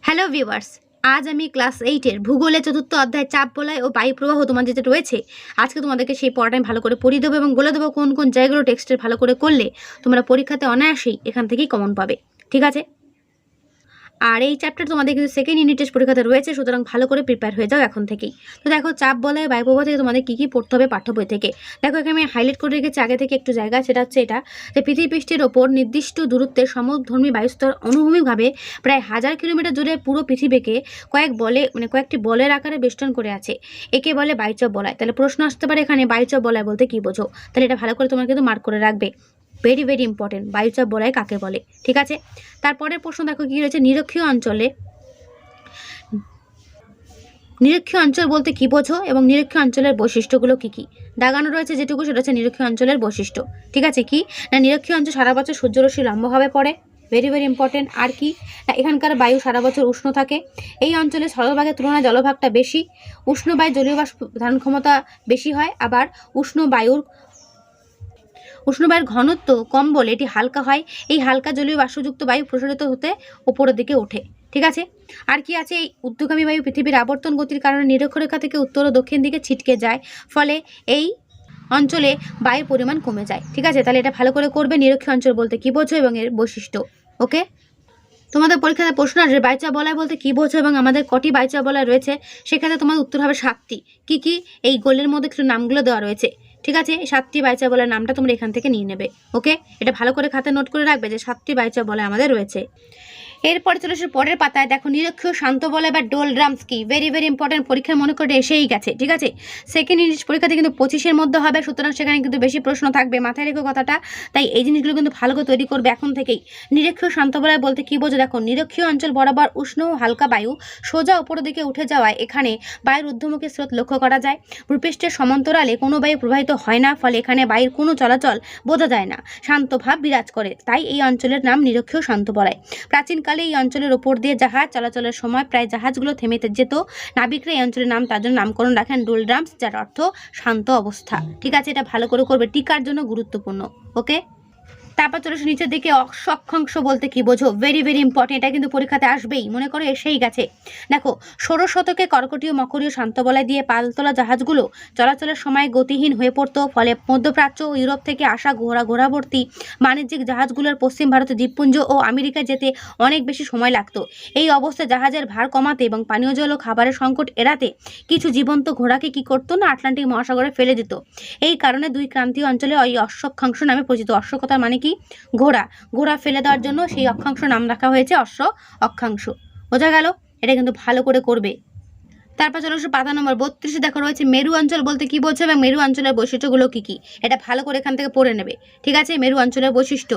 Hello viewers, আজ আমি class 8-এর ভূগোলের চতুর্থ অধ্যায় চাপ বলয় ও বায়ু প্রবাহ তোমার যেটা রয়েছে, আজকে তোমাদেরকে সেই পড়াটা আমি ভালো করে পড়িয়ে দেবো এবং বলে দেবো কোন কোন জায়গাগুলো টেক্সটের ভালো করে করলে তোমরা পরীক্ষাতে অনায়াসেই এখান থেকেই কমন পাবে। ঠিক আছে? আর এই চ্যাপ্টার তোমাদের কিন্তু সেকেন্ড ইউনিট টেস্ট পরীক্ষাতে রয়েছে, সুতরাং ভালো করে প্রিপেয়ার হয়ে যাও এখন থেকেই। তো দেখো, চাপ বলয় বায়ু প্রবাহ থেকে তোমাদের কী কী পড়তে হবে পাঠ্য বই থেকে। দেখো, এখানে আমি হাইলাইট করে রেখেছি আগে থেকে একটু জায়গা, সেটা হচ্ছে এটা যে পৃথিবী পৃষ্ঠের ওপর নির্দিষ্ট দূরত্বে সমধর্মী বায়ুস্তর অনুভূমিকভাবে প্রায় 1000 কিলোমিটার জুড়ে পুরো পৃথিবীকে কয়েকটি বলের আকারে বেষ্টন করে আছে। একে বলে বায়ুচাপ বলয়। তাহলে প্রশ্ন আসতে পারে এখানে বায়ুচাপ বলয় বলতে কী বোঝো। তাহলে এটা ভালো করে তোমরা কিন্তু মার্ক করে রাখবে। ভেরি ভেরি ইম্পর্টেন্ট, বায়ুচাপ বলয় কাকে বলে। ঠিক আছে, তারপরের প্রশ্ন দেখো কি রয়েছে, নিরক্ষীয় অঞ্চল বলতে কি বোঝো এবং নিরক্ষীয় অঞ্চলের বৈশিষ্ট্যগুলো কি কি। দাগানো রয়েছে যেটুকু, সেটা হচ্ছে নিরক্ষীয় অঞ্চলের বৈশিষ্ট্য। ঠিক আছে, কি না নিরক্ষীয় অঞ্চল সারা বছর সূর্যরশ্মি লম্বভাবে পড়ে। Very very important. আর কি না এখানকার বায়ু সারা বছর উষ্ণ থাকে। এই অঞ্চলে স্থলভাগের তুলনায় জলভাগটা বেশি। উষ্ণ বায়ু জলীয় বাষ্প ধারণ ক্ষমতা বেশি হয়, আবার উষ্ণ বায়ুর ঘনত্ব কম বলে এটি হালকা হয়। এই হালকা জলীয় বাষ্পযুক্ত বায়ু প্রসারিত হতে উপরের দিকে ওঠে। ঠিক আছে, আর কি আছে, এই ঊর্ধ্বগামী বায়ু পৃথিবীর আবর্তন গতির কারণে নিরক্ষরেখা থেকে উত্তর ও দক্ষিণ দিকে ছিটকে যায়, ফলে এই অঞ্চলে বায়ুর পরিমাণ কমে যায়। ঠিক আছে, তাহলে এটা ভালো করে করবে, নিরক্ষীয় অঞ্চল বলতে কি বোঝো এবং এর বৈশিষ্ট্য। ওকে, তোমাদের পরীক্ষাতে প্রশ্ন আসবে বায়ুচাপ বলয় বলতে কি বোঝো এবং আমাদের কটি বায়ুচাপ বলয় রয়েছে। সেখানে তোমার উত্তর হবে 7টি। কি কি, এই গোলের মধ্যে কিছু নামগুলো দেওয়া রয়েছে। ঠিক আছে, এই 7টি বায়ুচাপ বলয়ের নামটা তোমরা এখান থেকে নিয়ে নেবে। ওকে, এটা ভালো করে খাতায় নোট করে রাখবে যে 7টি বায়ুচাপ বলয় আমাদের রয়েছে। এরপরে চলে আসে পরের পাতায়, দেখো নিরক্ষীয় শান্ত বলয় বা ডোলড্রামস কি। ভেরি ভেরি ইম্পর্টেন্ট, পরীক্ষায় মনে করে এসেই গেছে। ঠিক আছে, সেকেন্ড ইংলিশ পরীক্ষাতে কিন্তু 25-এর মধ্যে হবে, সুতরাং সেখানে কিন্তু বেশি প্রশ্ন থাকবে, মাথায় রেখো কথাটা। তাই এই জিনিসগুলো কিন্তু ভালো করে তৈরি করবে এখন থেকেই। নিরক্ষীয় শান্ত বলয় বলতে কি বোঝো, দেখো নিরক্ষীয় অঞ্চল বরাবর উষ্ণ ও হালকা বায়ু সোজা উপরের দিকে উঠে যাওয়ায় এখানে বায়ুর ঊর্ধ্বমুখী স্রোত লক্ষ্য করা যায়। ভূপৃষ্ঠের সমান্তরালে কোনো বায়ু প্রবাহিত হয় না, ফলে এখানে বায়ুর কোনো চলাচল বোঝা যায় না, শান্ত ভাব বিরাজ করে। তাই এই অঞ্চলের নাম নিরক্ষীয় শান্ত বলয়। প্রাচীনকালে এই অঞ্চলের ওপর দিয়ে জাহাজ চলাচলের সময় প্রায় জাহাজগুলো থেমে যেত। নাবিকরা এই অঞ্চলের নাম তার জন্য নামকরণ রাখেন ডোলড্রামস, যার অর্থ শান্ত অবস্থা। ঠিক আছে, এটা ভালো করে করবে, টিকার জন্য গুরুত্বপূর্ণ। ওকে, তারপর চলে আসে নিচের দিকে, অক্ষাংশ বলতে কি বোঝো। ভেরি ভেরি ইম্পর্টেন্ট, এটা কিন্তু পরীক্ষাতে আসবেই, মনে করো এসেই গেছে। দেখো, 16 শতকে কর্কটীয় মকরীয় শান্ত বলয় দিয়ে পালতোলা জাহাজগুলো চলাচলের সময় গতিহীন হয়ে পড়তো, ফলে মধ্যপ্রাচ্য ও ইউরোপ থেকে আসা ঘোড়াভর্তি বাণিজ্যিক জাহাজগুলোর পশ্চিম ভারতের দ্বীপপুঞ্জ ও আমেরিকা যেতে অনেক বেশি সময় লাগতো। এই অবস্থায় জাহাজের ভার কমাতে এবং পানীয় জল ও খাবারের সংকট এড়াতে কিছু জীবন্ত ঘোড়াকে কি করতো না আটলান্টিক মহাসাগরে ফেলে দিত। এই কারণে দুই ক্রান্তীয় অঞ্চলে ওই অশ্বক্ষাংশ নামে পরিচিত। অশ্বকথার মানে কি, ঘোড়া ফেলে দেওয়ার জন্য সেই অক্ষাংশ নাম রাখা হয়েছে অক্ষাংশ। বোঝা গেল, এটা কিন্তু ভালো করে করবে। তারপর চলো পাতা নম্বর 32, দেখো রয়েছে মেরু অঞ্চল বলতে কি বোঝো এবং মেরু অঞ্চলের বৈশিষ্ট্যগুলো কি কি। এটা ভালো করে এখান থেকে পড়ে নেবে। ঠিক আছে, মেরু অঞ্চলের বৈশিষ্ট্য।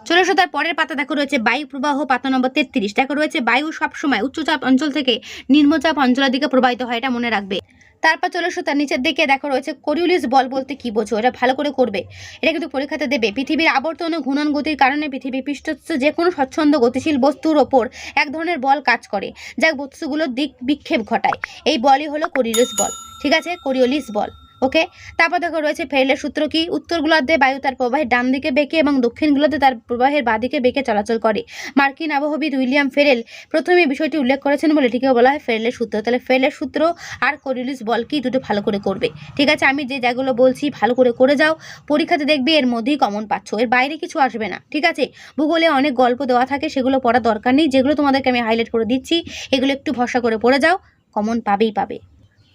চলে এসো তার পরের পাতা, দেখো রয়েছে বায়ু প্রবাহ, পাতা নম্বর 33। দেখো রয়েছে বায়ু সবসময় উচ্চচাপ অঞ্চল থেকে নিম্নচাপ অঞ্চলের দিকে প্রবাহিত হয়, এটা মনে রাখবে। তারপর চলে এসো তার নিচের দিকে, দেখো রয়েছে কোরিওলিস বল বলতে কি বোঝো। এটা ভালো করে করবে, এটা কিন্তু পরীক্ষাতে দেবে। পৃথিবীর আবর্তন ও ঘূর্ণন গতির কারণে পৃথিবী পৃষ্ঠস্থ যে কোনো স্বচ্ছন্দ গতিশীল বস্তুর ওপর এক ধরনের বল কাজ করে, যা বস্তুগুলোর দিক বিক্ষেপ ঘটায়। এই বলই হলো কোরিওলিস বল। ঠিক আছে, কোরিওলিস বল। ওকে, তারপর দেখো রয়েছে ফেরেলের সূত্র কি। উত্তর গোলার্ধে বায়ু তার প্রবাহের ডান দিকে বেঁকে এবং দক্ষিণ গোলার্ধে তার প্রবাহের বাঁ দিকে বেঁকে চলাচল করে। মার্কিন আবহবিদ উইলিয়াম ফেরেল প্রথমে বিষয়টি উল্লেখ করেছেন বলে এটিকে বলা হয় ফেরেলের সূত্র। তাহলে ফেরেলের সূত্র আর কোরিওলিস বল কি, দুটো ভালো করে করবে। ঠিক আছে, আমি যে জায়গাগুলো বলছি ভালো করে যাও, পরীক্ষাতে দেখবে এর মধ্যেই কমন পাচ্ছ, এর বাইরে কিছু আসবে না। ঠিক আছে, ভূগোলে অনেক গল্প দেওয়া থাকে, সেগুলো পড়ার দরকার নেই। যেগুলো তোমাদেরকে আমি হাইলাইট করে দিচ্ছি, এগুলো একটু ভরসা করে পড়ে যাও, কমন পাবে।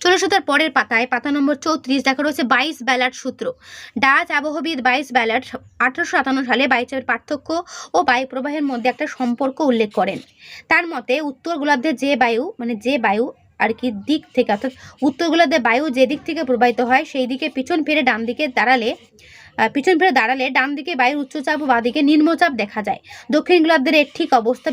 চলে এসো তার পরের পাতায়, পাতা নম্বর 34। দেখা রয়েছে বাইস ব্যালার্ট সূত্র। ডাচ আবহবিদ বাইস ব্যালার্ট 1857 সালে বায়ুচাপের পার্থক্য ও বায়ু প্রবাহের মধ্যে একটা সম্পর্ক উল্লেখ করেন। তার মতে উত্তর গোলার্ধে যে বায়ু আর কি দিক থেকে, অর্থাৎ উত্তর গোলার্ধে বায়ু যে দিক থেকে প্রবাহিত হয় সেই দিকে পিছন ফিরে দাঁড়ালে ডান দিকে বায়ুর উচ্চচাপ ও বাঁদিকে নিম্নচাপ দেখা যায়। দক্ষিণ গোলার্ধের এর ঠিক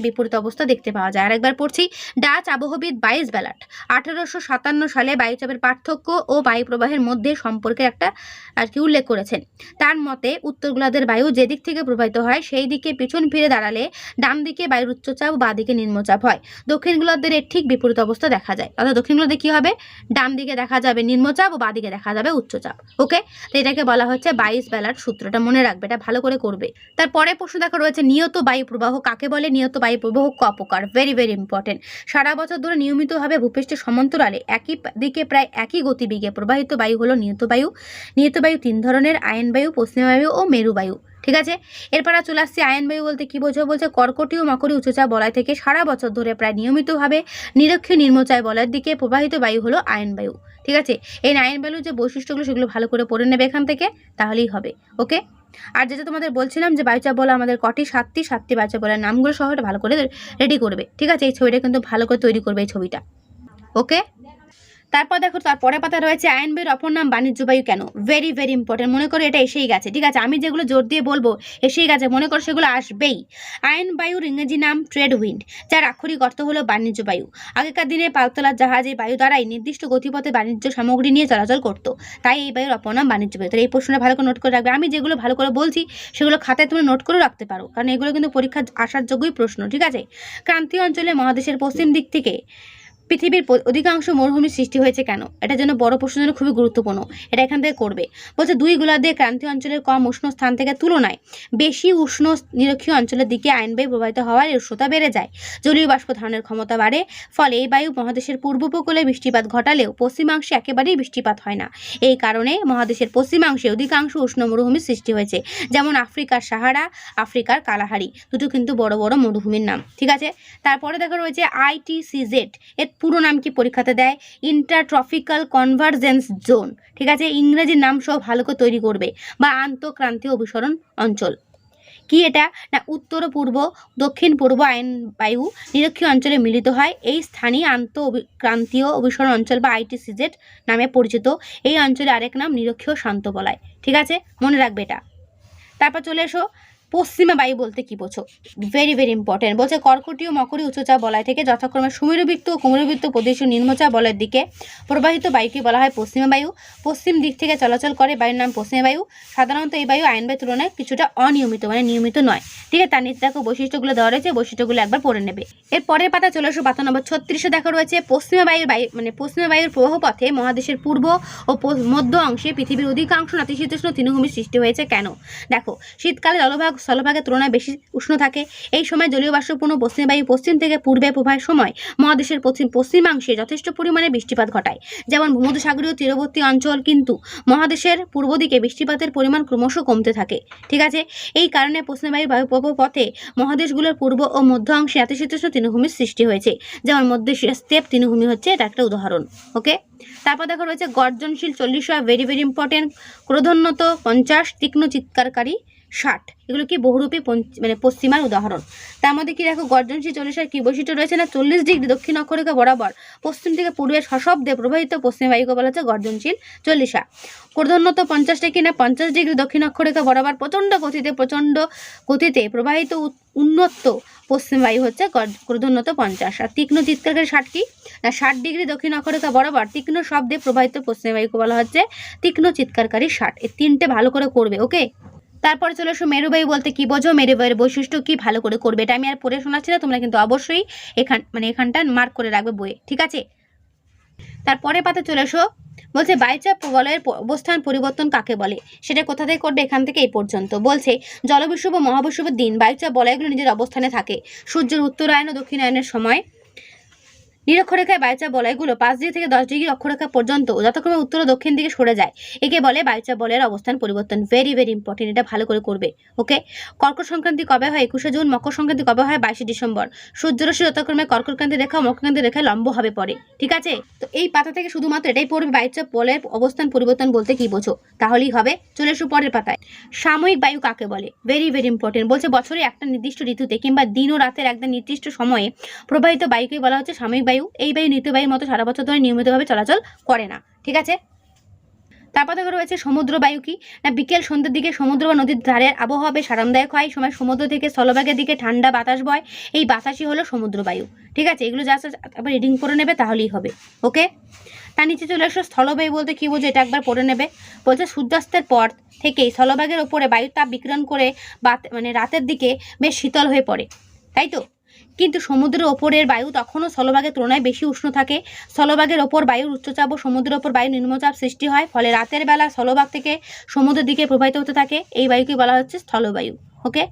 বিপরীত অবস্থা দেখতে পাওয়া যায়। আরেকবার পড়ছি, ডাচ আবহবিদ বাইস ব্যালার্ট 1857 সালে বায়ুচাপের পার্থক্য ও বায়ু প্রবাহের মধ্যে সম্পর্কের একটা আর কি উল্লেখ করেছেন। তার মতে উত্তর গোলার্ধের বায়ু যে দিক থেকে প্রবাহিত হয় সেই দিকে পিছন ফিরে দাঁড়ালে ডান দিকে বায়ুর উচ্চচাপ ও বাঁদিকে নিম্নচাপ হয়। দক্ষিণ গোলার্ধের এর ঠিক বিপরীত অবস্থা দেখা যায়, অর্থাৎ দক্ষিণ গোলার্ধে কি হবে, ডান দিকে দেখা যাবে নিম্নচাপ ও বাঁদিকে দেখা যাবে উচ্চচাপ। ওকে, তো এটাকে বলা হচ্ছে বাইস বেলার সূত্রটা মনে রাখবে, এটা ভালো করে করবে। তারপরে প্রশ্ন দেখা রয়েছে নিয়ত বায়ু প্রবাহ কাকে বলে? নিয়ত বায়ু প্রবাহ ক প্রকার? Very very important. সারা বছর ধরে নিয়মিতভাবে ভূপৃষ্ঠের সমান্তরালে একই দিকে প্রায় একই গতিবেগে প্রবাহিত বায়ু হলো নিয়ত বায়ু। নিয়ত বায়ু 3 ধরনের: আয়ন বায়ু, পশ্চিমা বায়ু ও মেরু বায়ু। ঠিক আছে, এরপর চলে আসছে আয়ন বায়ু বলতে কি বোঝো? বলছে কর্কটীয় মকরী উচ্চচাপ বলয় থেকে সারা বছর ধরে প্রায় নিয়মিতভাবে নিরক্ষীয় নিম্নচাপ বলয়ের দিকে প্রবাহিত বায়ু হলো আয়ন বায়ু। ঠিক আছে, এই আয়ন বায়ুর যে বৈশিষ্ট্যগুলো সেগুলো ভালো করে পড়ে নেবে এখান থেকে, তাহলেই হবে। ওকে, আর যেটা তোমাদের বলছিলাম যে বায়ুচাপ বলয় আমাদের কটি? 7টি বায়ুচাপ বলয়ের নামগুলো সহ ভালো করে রেডি করবে। ঠিক আছে, এই ছবিটা কিন্তু ভালো করে তৈরি করবে এই ছবিটা। ওকে, তারপর দেখো তারপরে পাতা রয়েছে আয়ন বায়ুর অপর নাম বাণিজ্য বায়ু কেন? Very very important. মনে করো এটা এসেই গেছে। ঠিক আছে, আমি যেগুলো জোর দিয়ে বলবো এসেই গেছে, মনে করো সেগুলো আসবেই। আয়ন বায়ুর ইংরেজি নাম ট্রেড উইন্ড, যার আক্ষরিক অর্থ হলো বাণিজ্য বায়ু। আগেকার দিনে পালতোলা জাহাজে বায়ু দ্বারাই নির্দিষ্ট গতিপথে বাণিজ্য সামগ্রী নিয়ে চলাচল করত, তাই এই বায়ুর অপর নাম বাণিজ্য বায়ু। তাই এই প্রশ্নটা ভালো করে নোট করে রাখবে। আমি যেগুলো ভালো করে বলছি সেগুলো খাতায় তুমি নোট করে রাখতে পারো, কারণ এগুলো কিন্তু পরীক্ষা আসার যোগ্যই প্রশ্ন। ঠিক আছে, ক্রান্তীয় অঞ্চলে মহাদেশের পশ্চিম দিক থেকে পৃথিবীর অধিকাংশ মরুভূমির সৃষ্টি হয়েছে কেন? এটার জন্য বড় প্রশ্নের জন্য খুবই গুরুত্বপূর্ণ, এটা এখান থেকে করবে। বলছে 2 গোলার্ধে ক্রান্তীয় অঞ্চলের কম উষ্ণ স্থান থেকে তুলনায় বেশি উষ্ণ নিরক্ষীয় অঞ্চলের দিকে আয়ন বায়ু প্রবাহিত হওয়ার উষ্ণতা বেড়ে যায়, জলীয় বাষ্প ধারণের ক্ষমতা বাড়ে, ফলে এই বায়ু মহাদেশের পূর্ব উপকূলে বৃষ্টিপাত ঘটালেও পশ্চিমাংশে একেবারেই বৃষ্টিপাত হয় না। এই কারণে মহাদেশের পশ্চিমাংশে অধিকাংশ উষ্ণ মরুভূমির সৃষ্টি হয়েছে, যেমন আফ্রিকার সাহারা, আফ্রিকার কালাহারি, দুটো কিন্তু বড় বড় মরুভূমির নাম। ঠিক আছে, তারপরে দেখা রয়েছে ITCZ, এর পুরো নাম কি পরীক্ষাতে দেয়? ইন্টারট্রপিক্যাল কনভারজেন্স জোন। ঠিক আছে, ইংরেজি নাম সহ ভালো করে তৈরি করবে, বা আন্তঃক্রান্তীয় অভিসরণ অঞ্চল। কি এটা? না উত্তর পূর্ব দক্ষিণ পূর্ব আয়ন বায়ু নিরক্ষীয় অঞ্চলে মিলিত হয়। এই স্থানীয় ক্রান্তীয় অভিসরণ অঞ্চল বা ITCZ নামে পরিচিত। এই অঞ্চলে আরেক নাম নিরক্ষীয় শান্ত বলয়। ঠিক আছে, মনে রাখবে এটা। তারপর চলে এসো পশ্চিমা বায়ু বলতে কি বোঝো? Very very important. বলছে কর্কটীয় মকরী উচ্চচাপ বলয় থেকে যথাক্রমে সুমেরুবৃত্ত ও কুমেরুবৃত্ত প্রদেশীয় নিম্নচাপ বলয়ের দিকে প্রবাহিত বায়ুকে বলা হয় পশ্চিমা বায়ু। পশ্চিম দিক থেকে চলাচল করে বায়ুর নাম পশ্চিমা বায়ু। সাধারণত এই বায়ু আয়ন বায়ুর তুলনায় কিছুটা অনিয়মিত, মানে নিয়মিত নয়। ঠিক আছে, তার নিচে দেখো বৈশিষ্ট্যগুলো দেওয়া রয়েছে, বৈশিষ্ট্যগুলো একবার পড়ে নেবে। এর পরের পাতা চলে আসো পাতা নম্বর 36-এ দেখা রয়েছে পশ্চিমা বায়ুর প্রবাহ পথে মহাদেশের পূর্ব ও মধ্য অংশে পৃথিবীর অধিকাংশ নাতিশীতোষ্ণ তৃণভূমির সৃষ্টি হয়েছে কেন? দেখো, শীতকালে স্থলভাগের তুলনায় বেশি উষ্ণ থাকে। এই সময় জলীয় বাষ্পপূর্ণ পশ্চিম বায়ু পশ্চিম থেকে পূর্বে প্রবাহের সময় মহাদেশের পশ্চিমাংশে যথেষ্ট পরিমাণে বৃষ্টিপাত ঘটায়, যেমন ভূমধ্যসাগরীয় তীরবর্তী অঞ্চল। কিন্তু মহাদেশের পূর্ব দিকে বৃষ্টিপাতের পরিমাণ ক্রমশ কমতে থাকে। ঠিক আছে, এই কারণে পশ্চিম বায়ুর বায়ুপ্রবাহ পথে মহাদেশগুলোর পূর্ব ও মধ্য অংশে নাতিশীতোষ্ণ তৃণভূমির সৃষ্টি হয়েছে, যেমন মধ্য এশিয়ার স্টেপ তৃণভূমি হচ্ছে এটা একটা উদাহরণ। ওকে, তারপর দেখা রয়েছে গর্জনশীল 40, ভেরি ভেরি ইম্পর্টেন্ট। ক্রোধোন্নত 50, তীক্ষ্ণ চিৎকারকারী 60, এগুলো কি বহুরূপী পশ্চিমার উদাহরণ। তার মধ্যে কি দেখো গর্জনশীল 40 কি বৈশিষ্ট্য রয়েছে? না 40 ডিগ্রি দক্ষিণ অক্ষরেখা বরাবর পশ্চিম থেকে পূর্বে সশব্দে প্রবাহিত পশ্চিম বায়ুকে বলা হচ্ছে গর্জনশীল 40। ক্রোধোন্নত 50টা কি না 50 ডিগ্রি দক্ষিণ অক্ষরেখা বরাবর প্রচণ্ড গতিতে প্রবাহিত উন্নত পশ্চিম বায়ু হচ্ছে ক্রোধোন্নত 50। আর তীক্ষ্ণ চিৎকারকারী 60 কি না 60 ডিগ্রি দক্ষিণ অক্ষরেখা বরাবর তীক্ষ্ণ শব্দে প্রবাহিত পশ্চিম বায়ুকে বলা হচ্ছে তীক্ষ্ণ চিৎকারকারী 60। এই 3টে ভালো করে করবে। ওকে, তারপরে চলে আসো মেরুবায়ু বলতে কি বোঝো? মেরুবায়ুর বৈশিষ্ট্য কি ভালো করে করবে। এটা আমি আর পড়ে শোনাচ্ছি না, তোমরা কিন্তু অবশ্যই এখানটা মার্ক করে রাখবে বইয়ে। ঠিক আছে, তারপরে পাতা চলে আসো। বলছে বায়ুচাপ বলয়ের অবস্থান পরিবর্তন কাকে বলে? সেটা কোথা থেকে করবে? এখান থেকে এই পর্যন্ত। বলছে জলবিষুব ও মহাবিষুবের দিন বায়ুচাপ বলয়গুলো নিজের অবস্থানে থাকে। সূর্যের উত্তরায়ণ ও দক্ষিণায়নের সময় নিরক্ষরেখায় বায়ুচাপ বলয়গুলো 5 ডিগ্রি থেকে 10 ডিগ্রি অক্ষরেখা পর্যন্ত যথাক্রমে উত্তর ও দক্ষিণ দিকে সরে যায়। একে বলে বায়ুচাপ বলয়ের অবস্থান পরিবর্তন। ভেরি ভেরি ইম্পর্টেন্ট, এটা ভালো করে করবে। ওকে, কর্কট সংক্রান্তি কবে হয়? 21শে জুন। মকর সংক্রান্তি কবে হয়? 22শে ডিসেম্বর। সূর্যরশ্মি যথাক্রমে কর্কটক্রান্তি রেখা ও মকরক্রান্তি রেখায় লম্ব হবে পড়ে। ঠিক আছে, তো এই পাতা থেকে শুধুমাত্র এটাই পড়বে বায়ুচাপ বলয়ের অবস্থান পরিবর্তন বলতে কি বোঝো, তাহলেই হবে। চলে এসো পরের পাতায়। সাময়িক বায়ু কাকে বলে? Very very important. বলছে বছরে একটা নির্দিষ্ট ঋতুতে কিংবা দিন ও রাতের একটা নির্দিষ্ট সময়ে প্রবাহিত বায়ুকে বলা হচ্ছে সাময়িক বায়ু। এই বায়ু নিত্য বায়ুর মতো সারা বছর ধরে নিয়মিতভাবে চলাচল করে না। ঠিক আছে, তারপর দেখা রয়েছে সমুদ্র বায়ু কি না বিকেল সন্ধ্যের দিকে সমুদ্র বা নদীর ধারের আবহাওয়া বেশ আরামদায়ক হয়। এই সময় সমুদ্র থেকে স্থলভাগের দিকে ঠান্ডা বাতাস বয়, এই বাতাসই হলো সমুদ্র বায়ু। ঠিক আছে, এগুলো জাস্ট আবার রিডিং করে নেবে তাহলেই হবে। ওকে, তার নিচে চলে আসো স্থলবায়ু বলতে কি বোঝো, এটা একবার পড়ে নেবে। বলছে সূর্যাস্তের পর থেকেই স্থলভাগের ওপরে বায়ুর তাপ বিকিরণ করে রাতের দিকে বেশ শীতল হয়ে পড়ে, তাই তো? কিন্তু সমুদ্রের ওপরের বায়ু তখনও স্থলভাগের তুলনায় বেশি উষ্ণ থাকে। স্থলভাগের ওপর বায়ুর উচ্চচাপ ও সমুদ্রের ওপর বায়ু নিম্নচাপ সৃষ্টি হয়, ফলে রাতের বেলা স্থলভাগ থেকে সমুদ্রের দিকে প্রবাহিত হতে থাকে। এই বায়ুকে বলা হচ্ছে স্থলবায়ু। ওকে,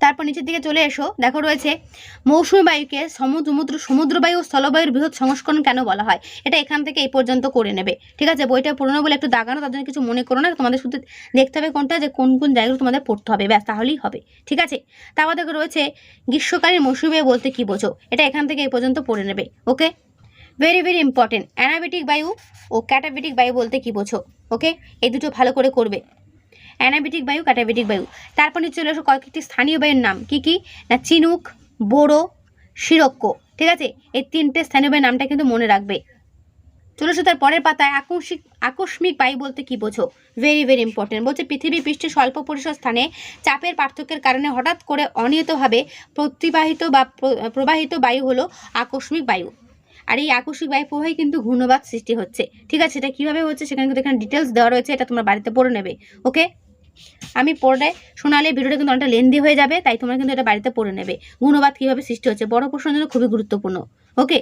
তারপর নিচের দিকে চলে এসো, দেখো রয়েছে মৌসুমী বায়ুকে সমুদ্রবায়ু ও স্থলবায়ুর বৃহৎ সংস্করণ কেন বলা হয়। এটা এখান থেকে এই পর্যন্ত করে নেবে, ঠিক আছে। বইটা পুরোনো বলে একটু দাগানো, তার জন্য কিছু মনে করো না, তোমাদের শুধু দেখতে হবে কোনটা, যে কোন কোন জায়গাগুলো তোমাদের পড়তে হবে, ব্যাস তাহলেই হবে, ঠিক আছে। তারপর দেখো রয়েছে গ্রীষ্মকালীন মৌসুমী বায়ু বলতে কি বোঝো, এটা এখান থেকে এই পর্যন্ত পড়ে নেবে। ওকে, ভেরি ভেরি ইম্পর্টেন্ট, অ্যানাবেটিক বায়ু ও ক্যাটাবেটিক বায়ু বলতে কি বোঝো। ওকে, এই দুটো ভালো করে করবে, অ্যানাবেটিক বায়ু, ক্যাটাবেটিক বায়ু। তারপর নিচে চলে আসো কয়েকটি স্থানীয় বায়ুর নাম, কি কি না, চিনুক, বোরো, শিরক্ষ, ঠিক আছে। এই তিনটে স্থানীয় বায়ুর নামটা কিন্তু মনে রাখবে। চলে আসো তার পরের পাতায়, আকস্মিক বায়ু বলতে কি বোঝো। ভেরি ভেরি ইম্পর্টেন্ট, বলছে পৃথিবী পৃষ্ঠে স্বল্প পরিসর স্থানে চাপের পার্থক্যের কারণে হঠাৎ করে অনিয়তভাবে প্রবাহিত বায়ু হলো আকস্মিক বায়ু। আর এই আকস্মিক বায়ু প্রবাহে কিন্তু ঘূর্ণবাত সৃষ্টি হচ্ছে, ঠিক আছে। সেটা কীভাবে হচ্ছে সেখানে কিন্তু এখানে ডিটেলস দেওয়া রয়েছে, এটা তোমরা বাড়িতে পড়ে নেবে। ওকে, আমি পড়ে শোনালে ভিডিওটা কিন্তু অনেকটা লেন্দি হয়ে যাবে, তাই তোমরা কিন্তু এটা বাড়িতে পড়ে নেবে। ঘূর্ণবাত কীভাবে সৃষ্টি হচ্ছে, বড় প্রশ্নের জন্য খুবই গুরুত্বপূর্ণ। ওকে,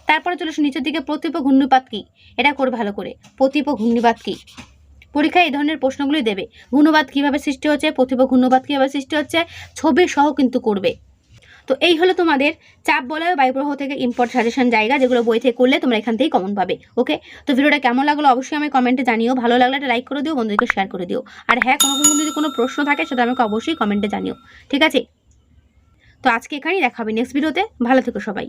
তারপরে চলে আসো নিচের দিকে, প্রতীপ ঘূর্ণিপাত কী, এটা করবে ভালো করে। প্রতীপ ঘূর্ণিপাত কী, পরীক্ষায় এই ধরনের প্রশ্নগুলোই দেবে। ঘূর্ণবাত কীভাবে সৃষ্টি হচ্ছে, প্রতীপ ঘূর্ণিপাত কীভাবে সৃষ্টি হচ্ছে, ছবি সহ কিন্তু করবে। তো এই হলো তোমাদের চাপ বলয় বায়ুপ্রবাহ থেকে ইম্পর্ট সাজেশন জায়গা, যেগুলো বই থেকে করলে তোমরা এখান থেকেই কমন পাবে। ওকে, তো ভিডিওটা কেমন লাগলো অবশ্যই আমি কমেন্টে জানিও, ভালো লাগলে একটা লাইক করে দিও, বন্ধুদেরকে শেয়ার করে দিও। আর হ্যাঁ, যদি কোনো প্রশ্ন থাকে সেটা আমাকে অবশ্যই কমেন্টে জানিও, ঠিক আছে। তো আজকে এখানেই দেখা হবে নেক্সট ভিডিওতে, ভালো থেকো সবাই।